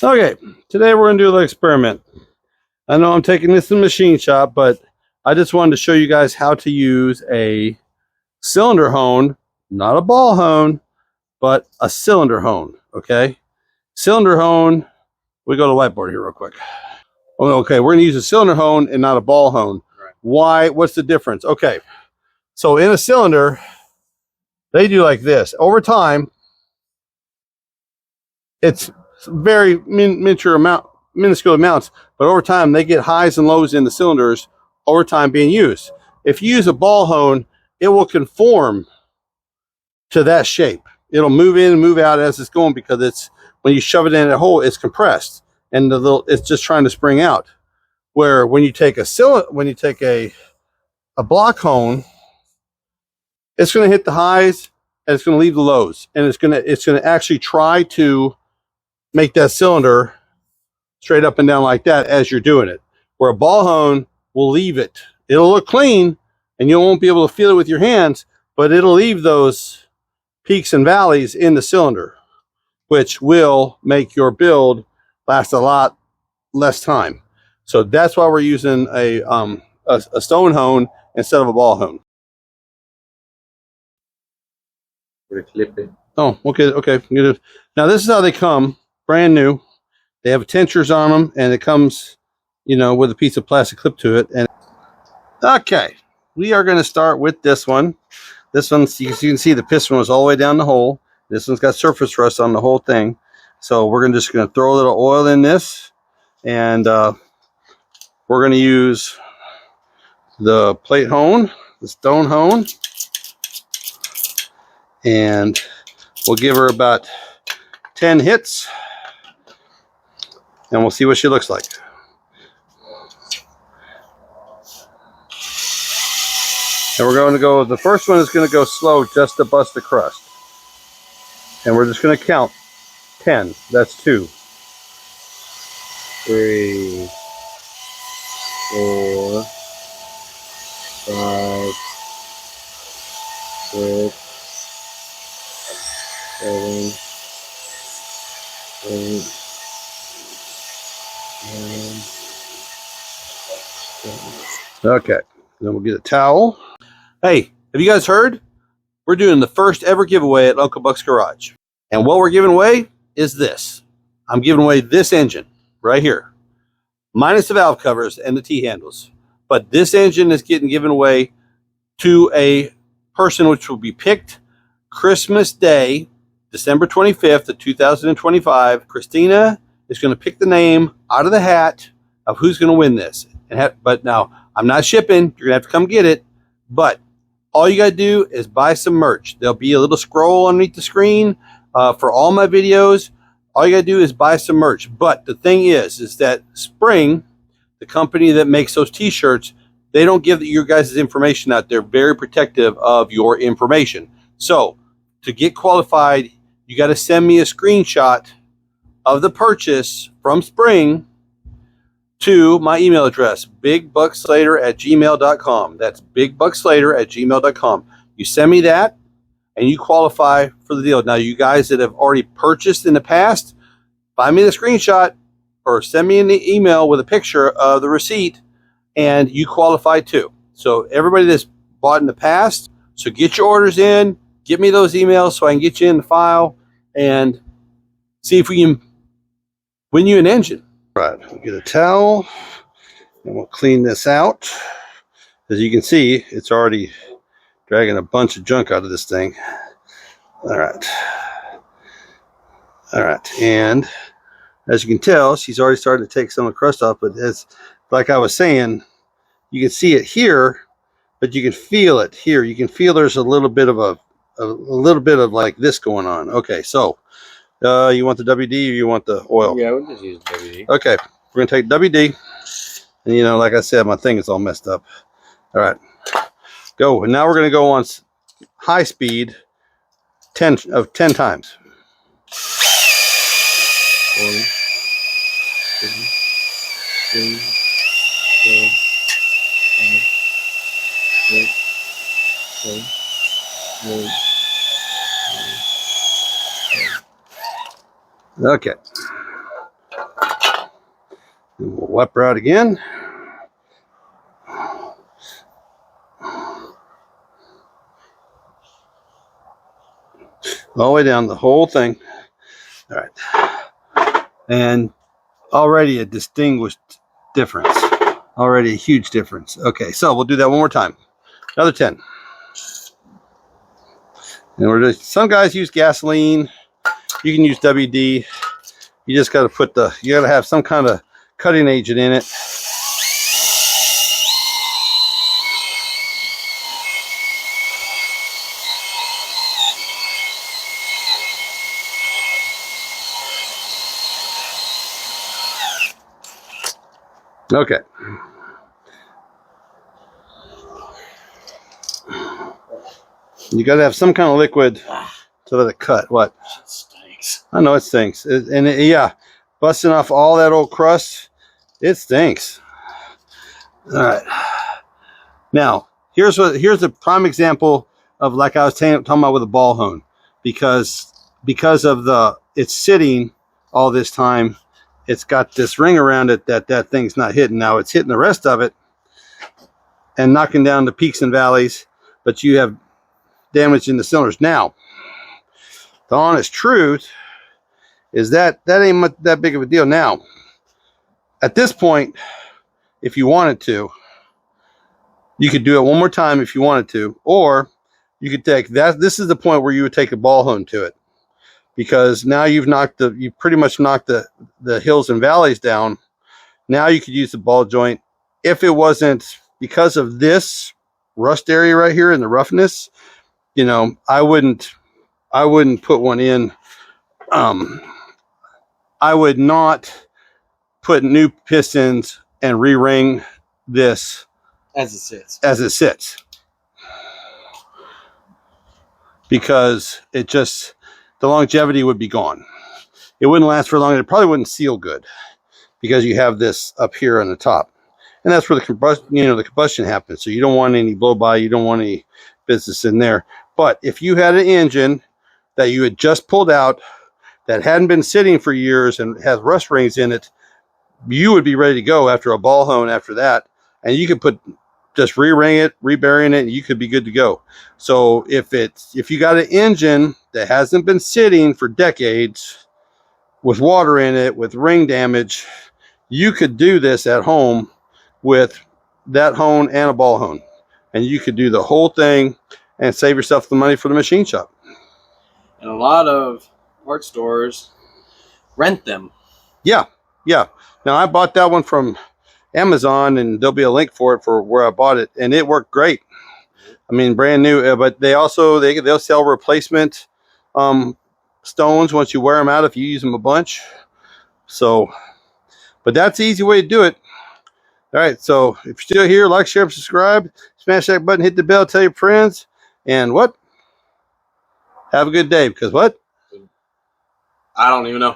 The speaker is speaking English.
Okay, today we're going to do a little experiment. I know I'm taking this to the machine shop, but I just wanted to show you guys how to use a cylinder hone, not a ball hone, but a cylinder hone, okay? Cylinder hone, we go to the whiteboard here real quick. Okay, we're going to use a cylinder hone and not a ball hone. Right. Why? What's the difference? Okay, so in a cylinder, they do like this. Over time, it's very minuscule amounts, but over time they get highs and lows in the cylinders over time being used. If you use a ball hone, it will conform to that shape. It'll move in and move out as it's going because it's when you shove it in a hole, it's compressed and it's just trying to spring out. Where when you take a block hone, it's going to hit the highs and it's going to leave the lows, and it's going to actually try to make that cylinder straight up and down like that as you're doing it. Where a ball hone will leave it. It'll look clean and you won't be able to feel it with your hands, but it'll leave those peaks and valleys in the cylinder, which will make your build last a lot less time. So that's why we're using a stone hone instead of a ball hone. We're gonna clip it. Oh, okay. Now this is how they come, brand new. They have tensioners on them, and it comes, with a piece of plastic clip to it. And okay, we are going to start with this one. This one, you can see the piston was all the way down the hole. This one's got surface rust on the whole thing. So we're just going to throw a little oil in this, and we're going to use the plate hone, the stone hone, and we'll give her about 10 hits, and we'll see what she looks like. And we're going to go, the first one is going to go slow just to bust the crust. And we're just going to count 10. That's 2, 3, 4, 5, 6, 7, 8, 9, 10. Okay, then we'll get a towel. Hey, have you guys heard? We're doing the first ever giveaway at Uncle Buck's Garage. And what we're giving away is this. I'm giving away this engine right here, minus the valve covers and the T-handles. But this engine is getting given away to a person which will be picked Christmas Day, December 25th of 2025. Christina is going to pick the name out of the hat of who's going to win this. But now, I'm not shipping. You're going to have to come get it. But all you got to do is buy some merch. There'll be a little scroll underneath the screen for all my videos. All you got to do is buy some merch. But the thing is that Spring, the company that makes those t-shirts, they don't give your guys' information out. They're very protective of your information. So to get qualified, you got to send me a screenshot of the purchase from Spring to my email address, bigbuckslater@gmail.com. That's bigbuckslater@gmail.com. You send me that, and you qualify for the deal. Now, you guys that have already purchased in the past, find me the screenshot or send me an email with a picture of the receipt, and you qualify too. So everybody that's bought in the past, so get your orders in, get me those emails so I can get you in the file and see if we can win you an engine. Right, we'll get a towel and we'll clean this out. As you can see, it's already dragging a bunch of junk out of this thing. All right, and as you can tell, she's already started to take some of the crust off, but it's like I was saying, you can see it here, but you can feel it here. You can feel there's a little bit of like this going on. Okay, so you want the WD or you want the oil? Yeah, we'll just use WD. Okay, we're gonna take WD, and like I said, my thing is all messed up. All right, go. And now we're gonna go on high speed 10 times. 1, 2, 3, 4, 5, 6, 7, 8, 9, 10. Okay. And we'll wipe her out again. All the way down the whole thing. All right. And already a distinguished difference. Already a huge difference. Okay, so we'll do that one more time. Another 10. And we're just, some guys use gasoline. You can use WD. You just got to put you got to have some kind of cutting agent in it. Okay. You got to have some kind of liquid to let it cut. What? Shit stinks. I know it stinks. Yeah, busting off all that old crust, it stinks. All right. Now, here's a prime example of, like I was talking about with a ball hone, because of it's sitting all this time. It's got this ring around it that thing's not hitting. Now it's hitting the rest of it and knocking down the peaks and valleys, but you have damage in the cylinders. Now, the honest truth is that ain't much that big of a deal. Now, at this point, if you wanted to, you could do it one more time if you wanted to, or you could take that. This is the point where you would take a ball hone to it, because now you pretty much knocked the hills and valleys down. Now you could use the ball joint. If it wasn't because of this rust area right here and the roughness, you know, I wouldn't put one in. I would not put new pistons and re-ring this As it sits. Because the longevity would be gone. It wouldn't last for long. It probably wouldn't seal good because you have this up here on the top, and that's where the combustion happens. So you don't want any blow by. You don't want any business in there. But if you had an engine that you had just pulled out that hadn't been sitting for years and has rust rings in it, you would be ready to go after a ball hone after that, and you could just re-ring it, reburying it, and you could be good to go. So if you got an engine that hasn't been sitting for decades with water in it, with ring damage, you could do this at home with that hone and a ball hone, and you could do the whole thing and save yourself the money for the machine shop. And a lot of parts stores rent them. Yeah. Now I bought that one from Amazon, and there'll be a link for it for where I bought it, and it worked great. I mean, brand new. But they'll sell replacement stones once you wear them out if you use them a bunch. So, but that's the easy way to do it. All right. So if you're still here, like, share, subscribe, smash that button, hit the bell, tell your friends, and what? Have a good day. Because what? I don't even know.